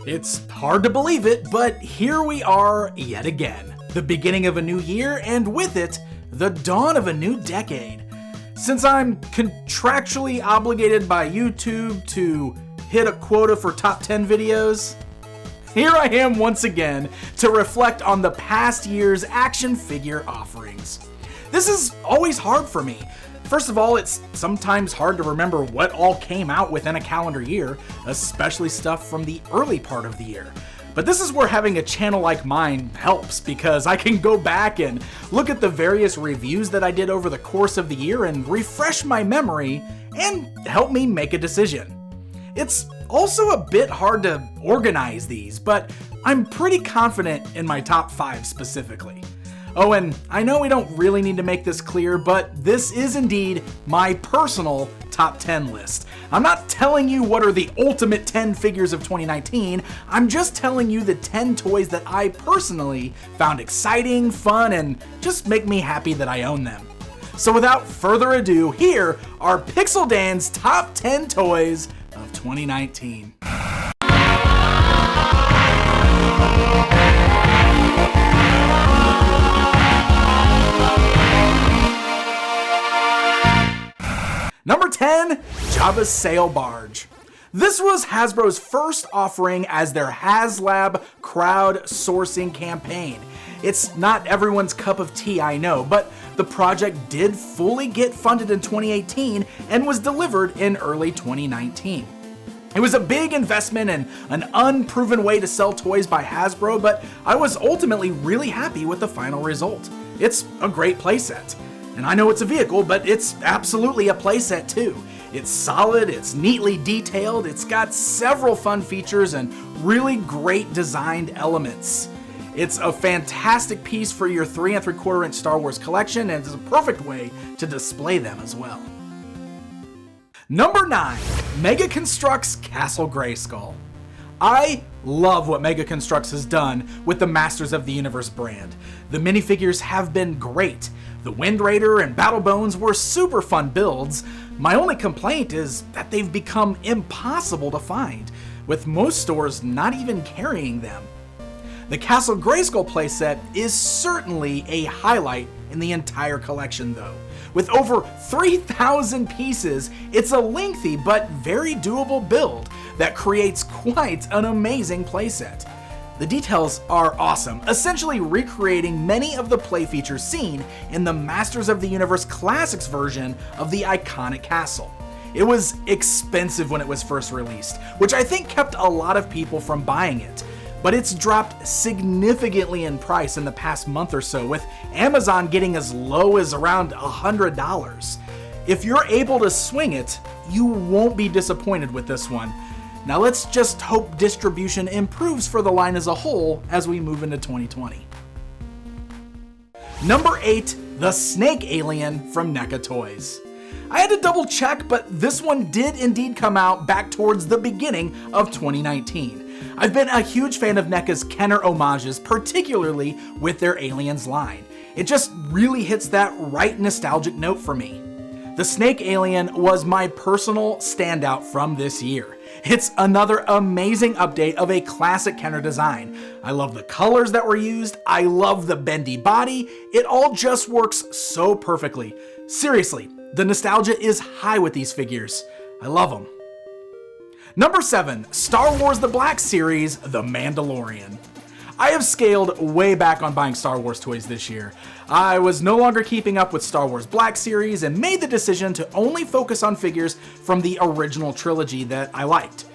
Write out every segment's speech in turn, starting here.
It's hard to believe it, but here we are yet again. The beginning of a new year, and with it, the dawn of a new decade. Since I'm contractually obligated by YouTube to hit a quota for top 10 videos, here I am once again to reflect on the past year's action figure offerings. This is always hard for me. First of all, it's sometimes hard to remember what all came out within a calendar year, especially stuff from the early part of the year. But this is where having a channel like mine helps, because I can go back and look at the various reviews that I did over the course of the year and refresh my memory and help me make a decision. It's also a bit hard to organize these, but I'm pretty confident in my top 5 specifically. Oh, and I know we don't really need to make this clear, but this is indeed my personal top 10 list. I'm not telling you what are the ultimate 10 figures of 2019, I'm just telling you the 10 toys that I personally found exciting, fun, and just make me happy that I own them. So without further ado, here are Pixel Dan's top 10 toys of 2019. Number 10, Jabba's Sail Barge. This was Hasbro's first offering as their HasLab crowdsourcing campaign. It's not everyone's cup of tea, I know, but the project did fully get funded in 2018 and was delivered in early 2019. It was a big investment and an unproven way to sell toys by Hasbro, but I was ultimately really happy with the final result. It's a great playset. And I know it's a vehicle, but it's absolutely a playset too. It's solid, it's neatly detailed, it's got several fun features and really great designed elements. It's a fantastic piece for your 3 3/4 inch Star Wars collection, and it's a perfect way to display them as well. Number 9, Mega Construx Castle Grayskull. I love what Mega Construx has done with the Masters of the Universe brand. The minifigures have been great. The Wind Raider and Battle Bones were super fun builds. My only complaint is that they've become impossible to find, with most stores not even carrying them. The Castle Grayskull playset is certainly a highlight in the entire collection though. With over 3,000 pieces, it's a lengthy but very doable build that creates quite an amazing playset. The details are awesome, essentially recreating many of the play features seen in the Masters of the Universe Classics version of the iconic castle. It was expensive when it was first released, which I think kept a lot of people from buying it. But it's dropped significantly in price in the past month or so, with Amazon getting as low as around $100. If you're able to swing it, you won't be disappointed with this one. Now let's just hope distribution improves for the line as a whole as we move into 2020. Number 8, the Snake Alien from NECA Toys. I had to double check, but this one did indeed come out back towards the beginning of 2019. I've been a huge fan of NECA's Kenner homages, particularly with their Aliens line. It just really hits that right nostalgic note for me. The Snake Alien was my personal standout from this year. It's another amazing update of a classic Kenner design. I love the colors that were used, I love the bendy body, it all just works so perfectly. Seriously, the nostalgia is high with these figures. I love them. Number 7, Star Wars The Black Series, The Mandalorian. I have scaled way back on buying Star Wars toys this year. I was no longer keeping up with Star Wars Black Series and made the decision to only focus on figures from the original trilogy that I liked.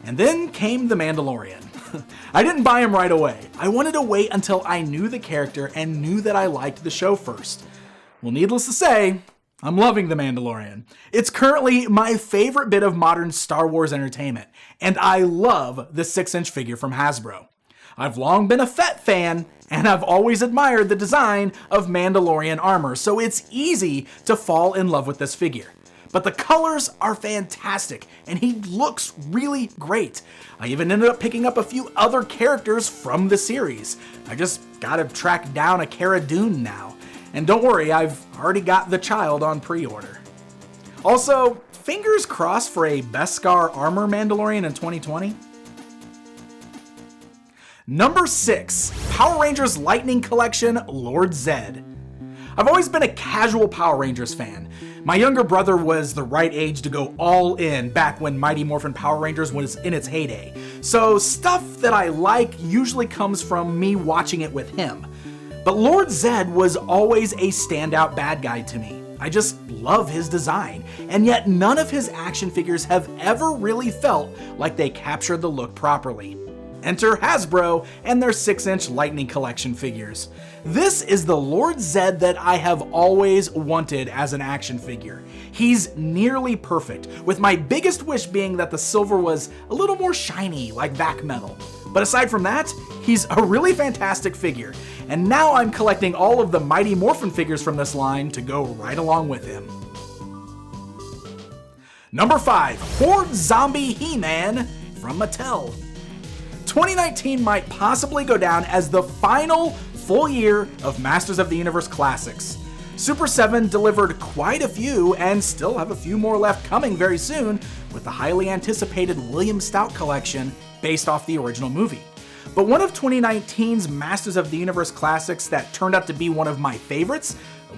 And then came The Mandalorian. I didn't buy him right away. I wanted to wait until I knew the character and knew that I liked the show first. Well, needless to say, I'm loving The Mandalorian. It's currently my favorite bit of modern Star Wars entertainment, and I love the 6-inch figure from Hasbro. I've long been a Fett fan, and I've always admired the design of Mandalorian armor, so it's easy to fall in love with this figure. But the colors are fantastic, and he looks really great. I even ended up picking up a few other characters from the series. I just gotta track down a Cara Dune now. And don't worry, I've already got the child on pre-order. Also, fingers crossed for a Beskar armor Mandalorian in 2020. Number 6, Power Rangers Lightning Collection, Lord Zed. I've always been a casual Power Rangers fan. My younger brother was the right age to go all in back when Mighty Morphin Power Rangers was in its heyday. So stuff that I like usually comes from me watching it with him. But Lord Zed was always a standout bad guy to me. I just love his design, and yet none of his action figures have ever really felt like they captured the look properly. Enter Hasbro and their 6-inch Lightning Collection figures. This is the Lord Zed that I have always wanted as an action figure. He's nearly perfect, with my biggest wish being that the silver was a little more shiny like vac metal. But aside from that, he's a really fantastic figure, and now I'm collecting all of the Mighty Morphin figures from this line to go right along with him. Number 5, Horde Zombie He-Man from Mattel. 2019 might possibly go down as the final full year of Masters of the Universe classics. Super 7 delivered quite a few and still have a few more left coming very soon with the highly anticipated William Stout collection based off the original movie. But one of 2019's Masters of the Universe classics that turned out to be one of my favorites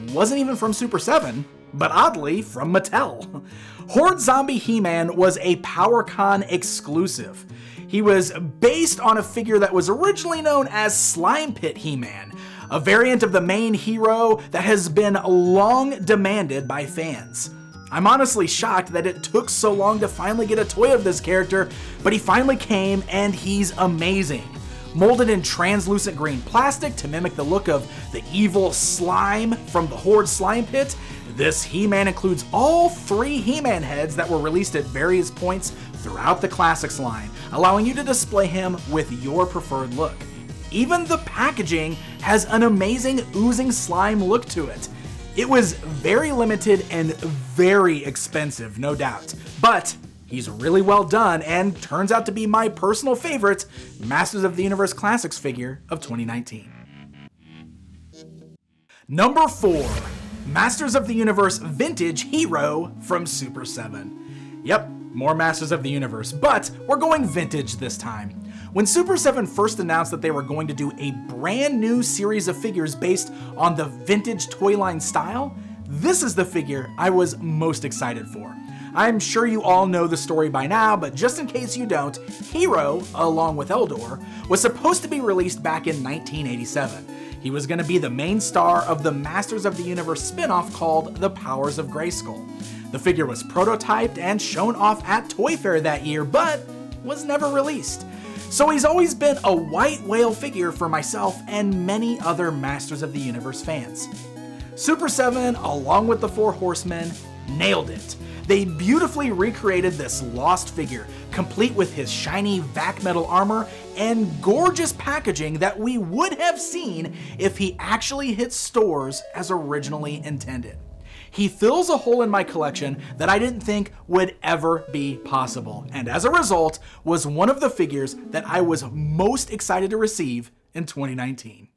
wasn't even from Super 7, but oddly from Mattel. Horde Zombie He-Man was a PowerCon exclusive. He was based on a figure that was originally known as Slime Pit He-Man, a variant of the main hero that has been long demanded by fans. I'm honestly shocked that it took so long to finally get a toy of this character, but he finally came and he's amazing. Molded in translucent green plastic to mimic the look of the evil slime from the Horde Slime Pit, this He-Man includes all 3 He-Man heads that were released at various points throughout the Classics line, allowing you to display him with your preferred look. Even the packaging has an amazing oozing slime look to it. It was very limited and very expensive, no doubt, but he's really well done and turns out to be my personal favorite Masters of the Universe Classics figure of 2019. Number 4, Masters of the Universe Vintage Hero from Super 7. Yep, more Masters of the Universe, but we're going vintage this time. When Super 7 first announced that they were going to do a brand new series of figures based on the vintage toy line style, this is the figure I was most excited for. I'm sure you all know the story by now, but just in case you don't, Hero, along with Eldor, was supposed to be released back in 1987. He was going to be the main star of the Masters of the Universe spin-off called The Powers of Grayskull. The figure was prototyped and shown off at Toy Fair that year, but was never released. So he's always been a white whale figure for myself and many other Masters of the Universe fans. Super 7, along with the 4 Horsemen, nailed it. They beautifully recreated this lost figure, complete with his shiny vac metal armor and gorgeous packaging that we would have seen if he actually hit stores as originally intended. He fills a hole in my collection that I didn't think would ever be possible, and as a result, was one of the figures that I was most excited to receive in 2019.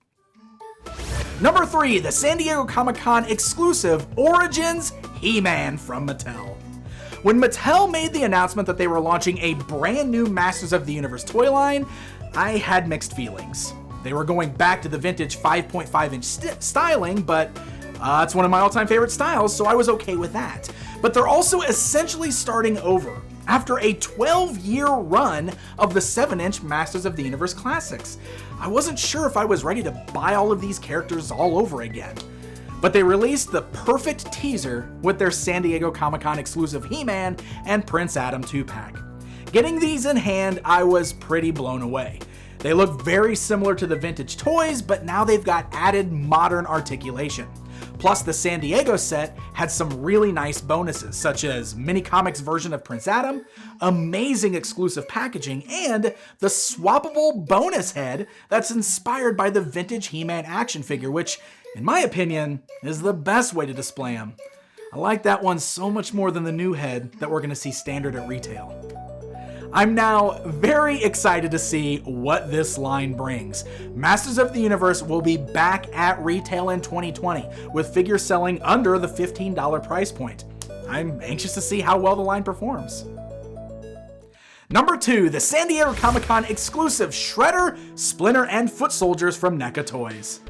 Number 3, the San Diego Comic-Con exclusive Origins He-Man from Mattel. When Mattel made the announcement that they were launching a brand new Masters of the Universe toy line, I had mixed feelings. They were going back to the vintage 5.5-inch styling, but it's one of my all-time favorite styles, so I was okay with that. But they're also essentially starting over after a 12-year run of the 7-inch Masters of the Universe classics. I wasn't sure if I was ready to buy all of these characters all over again. But they released the perfect teaser with their San Diego Comic-Con exclusive He-Man and Prince Adam 2-pack. Getting these in hand, I was pretty blown away. They look very similar to the vintage toys, but now they've got added modern articulation. Plus, the San Diego set had some really nice bonuses, such as mini comics version of Prince Adam, amazing exclusive packaging, and the swappable bonus head that's inspired by the vintage He-Man action figure, which, in my opinion, is the best way to display him. I like that one so much more than the new head that we're going to see standard at retail. I'm now very excited to see what this line brings. Masters of the Universe will be back at retail in 2020, with figures selling under the $15 price point. I'm anxious to see how well the line performs. Number 2, the San Diego Comic-Con exclusive Shredder, Splinter, and Foot Soldiers from NECA Toys.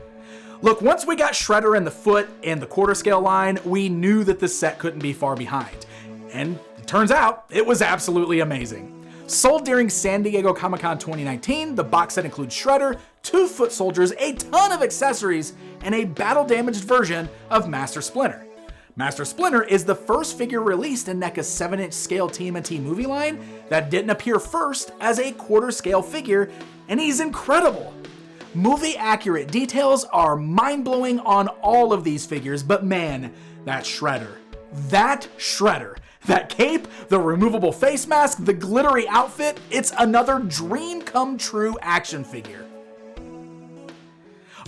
Look, once we got Shredder and the Foot in the quarter scale line, we knew that this set couldn't be far behind. And it turns out, it was absolutely amazing. Sold during San Diego Comic-Con 2019, the box set includes Shredder, 2 Foot Soldiers, a ton of accessories, and a battle-damaged version of Master Splinter. Master Splinter is the first figure released in NECA's 7-inch scale TMNT movie line that didn't appear first as a quarter scale figure, and he's incredible. Movie accurate details are mind-blowing on all of these figures, but man, that Shredder, that cape, the removable face mask, the glittery outfit, it's another dream come true action figure.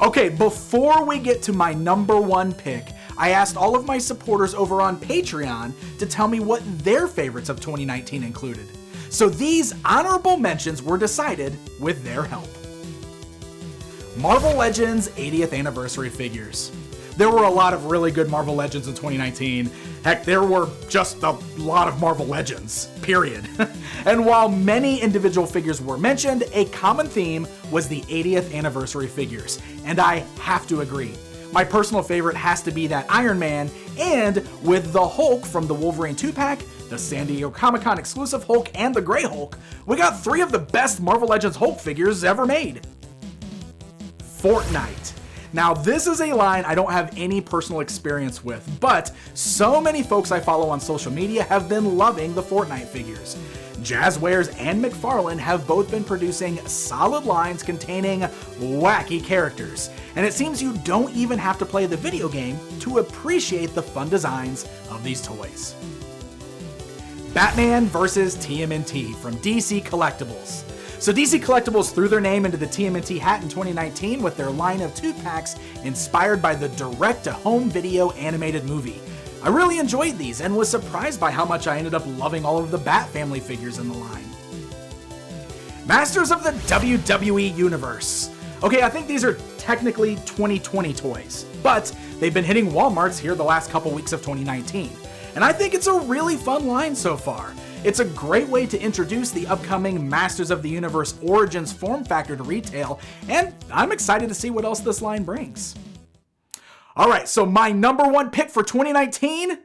Okay, before we get to my number 1 pick, I asked all of my supporters over on Patreon to tell me what their favorites of 2019 included. So these honorable mentions were decided with their help. Marvel Legends 80th anniversary figures. There were a lot of really good Marvel Legends in 2019. Heck, there were just a lot of Marvel Legends, period. And while many individual figures were mentioned, a common theme was the 80th anniversary figures. And I have to agree. My personal favorite has to be that Iron Man, and with the Hulk from the Wolverine 2-pack, the San Diego Comic-Con exclusive Hulk, and the Grey Hulk, we got 3 of the best Marvel Legends Hulk figures ever made. Fortnite. Now, this is a line I don't have any personal experience with, but so many folks I follow on social media have been loving the Fortnite figures. Jazzwares and McFarlane have both been producing solid lines containing wacky characters, and it seems you don't even have to play the video game to appreciate the fun designs of these toys. Batman vs. TMNT from DC Collectibles. So DC Collectibles threw their name into the TMNT hat in 2019 with their line of 2-packs inspired by the direct-to-home video animated movie. I really enjoyed these and was surprised by how much I ended up loving all of the Bat family figures in the line. Masters of the WWE Universe. Okay, I think these are technically 2020 toys, but they've been hitting Walmarts here the last couple weeks of 2019. And I think it's a really fun line so far. It's a great way to introduce the upcoming Masters of the Universe Origins form factor to retail, and I'm excited to see what else this line brings. Alright, so my number 1 pick for 2019,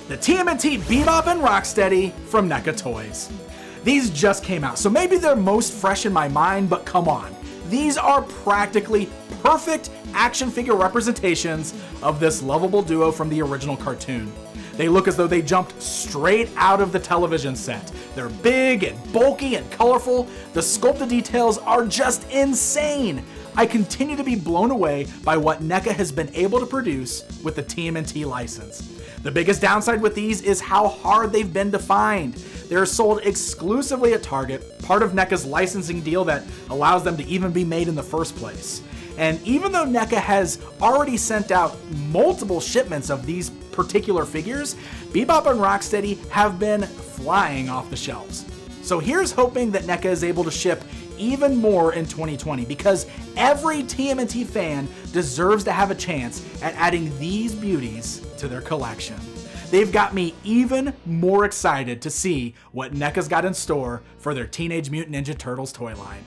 the TMNT Bebop and Rocksteady from NECA Toys. These just came out, so maybe they're most fresh in my mind, but come on. These are practically perfect action figure representations of this lovable duo from the original cartoon. They look as though they jumped straight out of the television set. They're big and bulky and colorful. The sculpted details are just insane. I continue to be blown away by what NECA has been able to produce with the TMNT license. The biggest downside with these is how hard they've been to find. They're sold exclusively at Target, part of NECA's licensing deal that allows them to even be made in the first place. And even though NECA has already sent out multiple shipments of these particular figures, Bebop and Rocksteady have been flying off the shelves. So here's hoping that NECA is able to ship even more in 2020, because every TMNT fan deserves to have a chance at adding these beauties to their collection. They've got me even more excited to see what NECA's got in store for their Teenage Mutant Ninja Turtles toy line.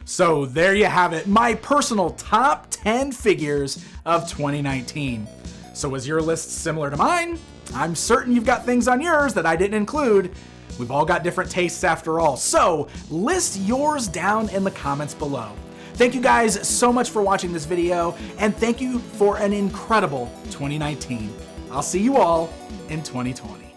So there you have it, my personal top 10 figures of 2019. So is your list similar to mine? I'm certain you've got things on yours that I didn't include. We've all got different tastes after all, so list yours down in the comments below. Thank you guys so much for watching this video, and thank you for an incredible 2019. I'll see you all in 2020.